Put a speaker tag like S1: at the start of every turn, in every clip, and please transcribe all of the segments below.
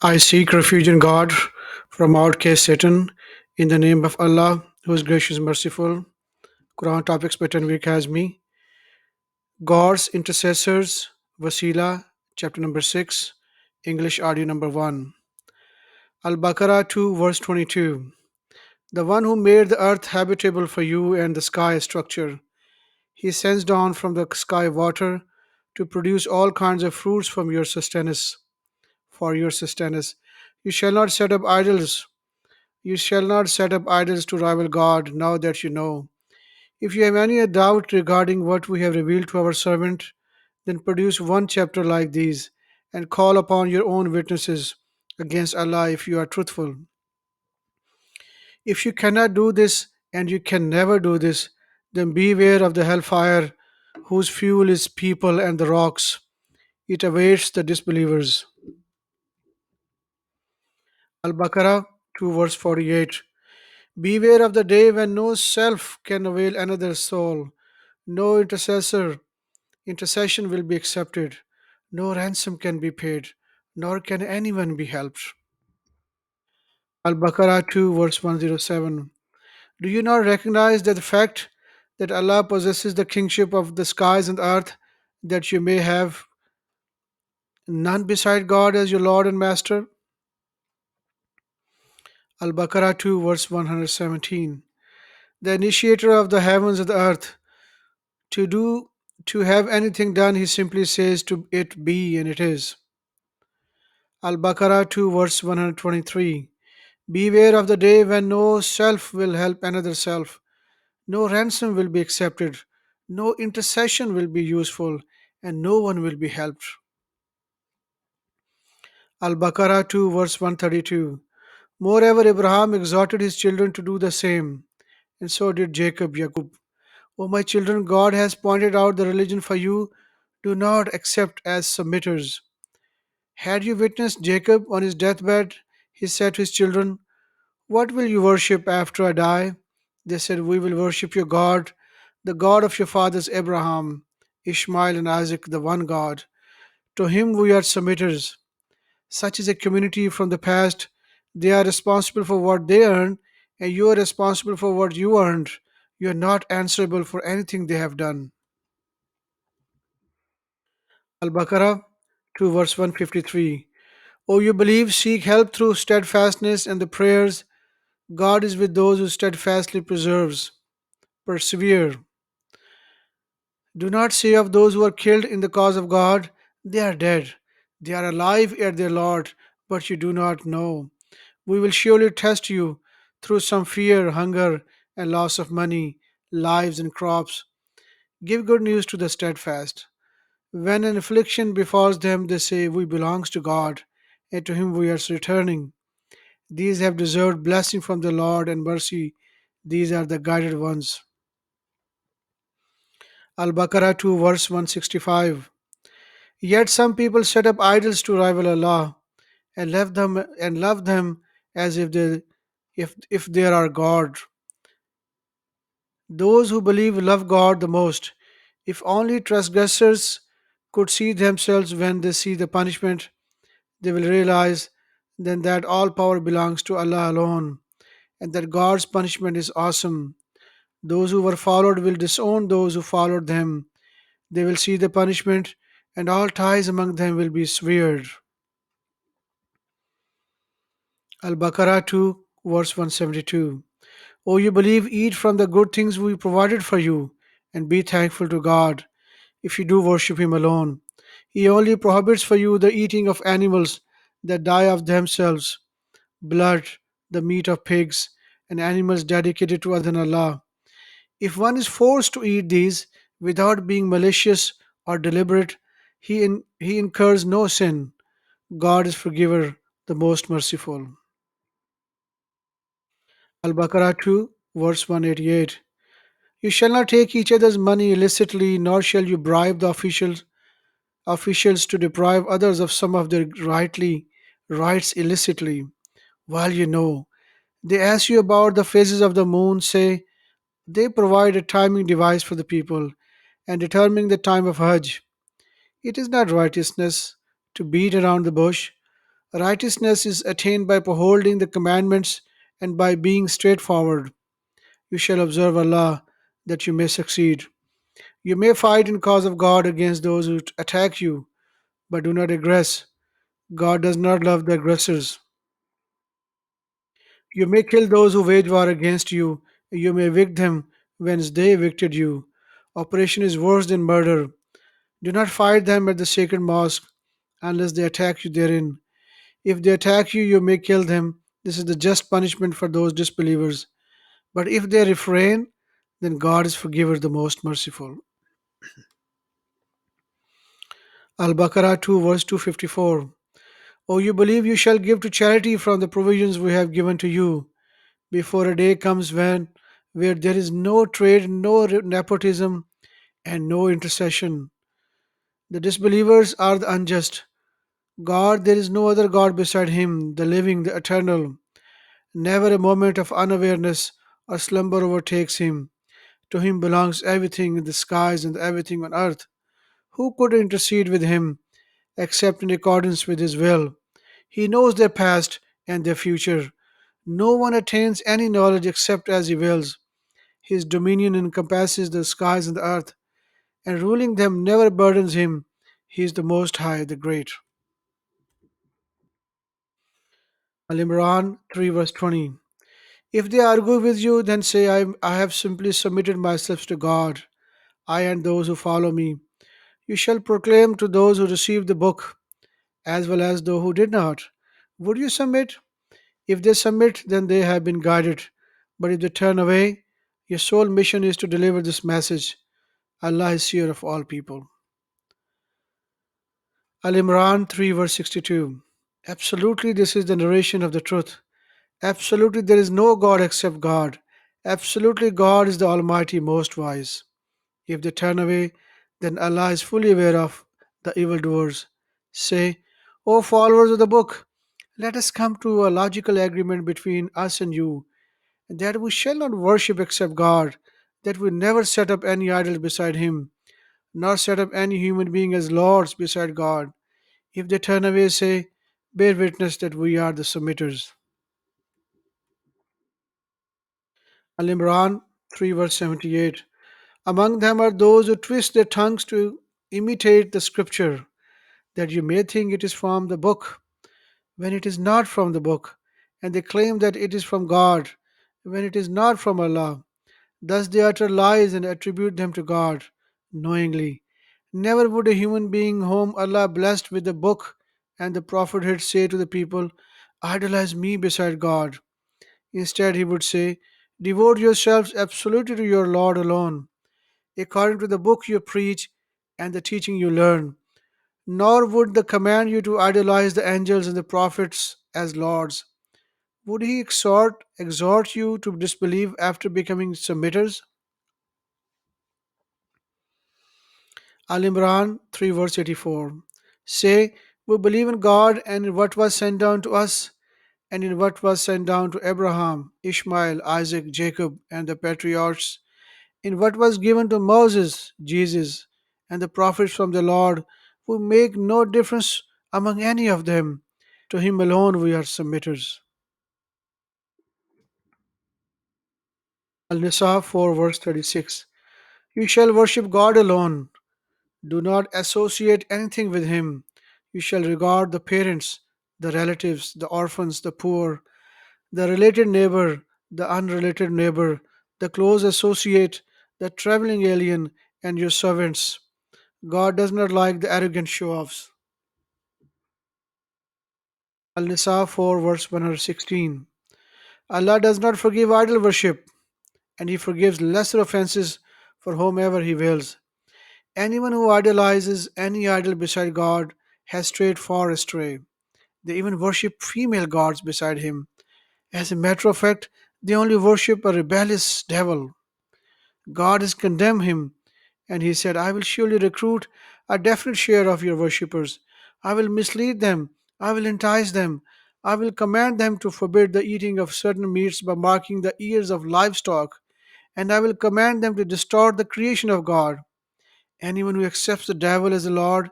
S1: I seek refuge in God from outcast Satan in the name of Allah, who is gracious and merciful. Quran topics by Tanvir Kazmi. God's intercessors, Wasila, chapter number 6, English audio number 1. Al Baqarah 2, verse 22. The one who made the earth habitable for you and the sky a structure. He sends down from the sky water to produce all kinds of fruits from your sustenance, for your sustenance. You shall not set up idols You shall not set up idols to rival God, now that you know. If you have any doubt regarding what we have revealed to our servant, then produce one chapter like these, and call upon your own witnesses against Allah if you are truthful. If you cannot do this, and you can never do this, then beware of the hellfire, whose fuel is people and the rocks. It awaits the disbelievers. Al Baqarah 2 verse 48. Beware of the day when no self can avail another soul. No intercession will be accepted. No ransom can be paid, nor can anyone be helped. Al Baqarah 2, verse 107. Do you not recognize that the fact that Allah possesses the kingship of the skies and earth, that you may have none beside God as your Lord and Master? Al Baqarah 2, verse 117. The initiator of the heavens and the earth, to do to have anything done, he simply says to it be, and it is. Al Baqarah 2, verse 123. Beware of the day when no self will help another self, no ransom will be accepted, no intercession will be useful, and no one will be helped. Al Baqarah 2, verse 132. Moreover, Abraham exhorted his children to do the same, and so did Jacob, Yaqub. O my children, God has pointed out the religion for you. Do not accept as submitters. Had you witnessed Jacob on his deathbed? He said to his children, what will you worship after I die? They said, we will worship your God, the God of your fathers Abraham, Ishmael, and Isaac, the one God. To him we are submitters. Such is a community from the past. They are responsible for what they earn, and you are responsible for what you earned. You are not answerable for anything they have done. Al Baqarah 2, verse 153. O you believe, seek help through steadfastness and the prayers. God is with those who steadfastly persevere. Do not say of those who are killed in the cause of God, they are dead. They are alive at their Lord, but you do not know. We will surely test you through some fear, hunger, and loss of money, lives, and crops. Give good news to the steadfast. When an affliction befalls them, they say, we belong to God, and to him we are returning. These have deserved blessing from the Lord and mercy. These are the guided ones. Al Baqarah 2, verse 165. Yet some people set up idols to rival Allah and love them as if they are God. Those who believe love God the most. If only transgressors could see themselves when they see the punishment, they will realize then that all power belongs to Allah alone and that God's punishment is awesome. Those who were followed will disown those who followed them. They will see the punishment, and all ties among them will be severed. Al Baqarah 2, verse 172. O you believe, eat from the good things we provided for you, and be thankful to God if you do worship Him alone. He only prohibits for you the eating of animals that die of themselves, blood, the meat of pigs, and animals dedicated to other than Allah. If one is forced to eat these without being malicious or deliberate, he incurs no sin. God is forgiver, the most merciful. Al Baqarah 2, verse 188. You shall not take each other's money illicitly, nor shall you bribe the officials to deprive others of some of their rights illicitly, while you know. They ask you about the phases of the moon, say they provide a timing device for the people and determining the time of Hajj. It is not righteousness to beat around the bush. Righteousness is attained by upholding the commandments and by being straightforward. You shall observe Allah that you may succeed. You may fight in cause of God against those who attack you, but do not aggress. God does not love the aggressors. You may kill those who wage war against you. You may evict them whence they evicted you. Operation is worse than murder. Do not fight them at the sacred mosque unless they attack you therein. If they attack you, you may kill them. This is the just punishment for those disbelievers. But if they refrain, then God is forgiver, the most merciful. Al Baqarah 2, verse 254. O you believe, you shall give to charity from the provisions we have given to you, before a day comes when where there is no trade, no nepotism, and no intercession. The disbelievers are the unjust. God, there is no other God beside Him, the living, the eternal. Never a moment of unawareness or slumber overtakes Him. To Him belongs everything in the skies and everything on earth. Who could intercede with Him except in accordance with His will? He knows their past and their future. No one attains any knowledge except as He wills. His dominion encompasses the skies and the earth, and ruling them never burdens Him. He is the Most High, the Great. Al Imran 3 verse 20. If they argue with you, then say, I have simply submitted myself to God, I and those who follow me. You shall proclaim to those who received the book, as well as those who did not. Would you submit? If they submit, then they have been guided. But if they turn away, your sole mission is to deliver this message. Allah is seer of all people. Al Imran 3 verse 62. Absolutely, this is the narration of the truth. Absolutely, there is no God except God. Absolutely, God is the Almighty, most wise. If they turn away, then Allah is fully aware of the evildoers. Say, O followers of the book, let us come to a logical agreement between us and you, that we shall not worship except God, that we never set up any idol beside Him, nor set up any human being as lords beside God. If they turn away, say, bear witness that we are the submitters. Al Imran 3 verse 78. Among them are those who twist their tongues to imitate the scripture, that you may think it is from the book, when it is not from the book, and they claim that it is from God, when it is not from Allah. Thus they utter lies and attribute them to God knowingly. Never would a human being whom Allah blessed with the book and the prophethood say to the people, idolize me beside God. Instead, he would say, devote yourselves absolutely to your Lord alone, according to the book you preach and the teaching you learn. Nor would they command you to idolize the angels and the prophets as lords. Would he exhort you to disbelieve after becoming submitters? Al Imran 3 verse 84. Say, we believe in God and in what was sent down to us, and in what was sent down to Abraham, Ishmael, Isaac, Jacob, and the patriarchs, in what was given to Moses, Jesus, and the prophets from the Lord, who make no difference among any of them. To Him alone we are submitters. Al Nisa 4 verse 36. You shall worship God alone. Do not associate anything with Him. You shall regard the parents, the relatives, the orphans, the poor, the related neighbor, the unrelated neighbor, the close associate, the traveling alien, and your servants. God does not like the arrogant show offs. Al Nisa 4, verse 116. Allah does not forgive idol worship, and He forgives lesser offenses for whomever He wills. Anyone who idolizes any idol beside God has strayed far astray. They even worship female gods beside Him. As a matter of fact, they only worship a rebellious devil. God has condemned him, and He said, I will surely recruit a definite share of your worshippers. I will mislead them, I will entice them, I will command them to forbid the eating of certain meats by marking the ears of livestock, and I will command them to distort the creation of God. Anyone who accepts the devil as a Lord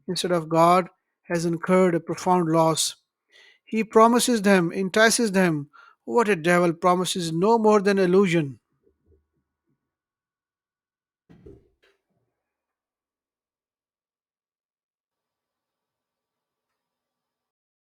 S1: instead of God has incurred a profound loss. He promises them, entices them. What a devil promises no more than illusion.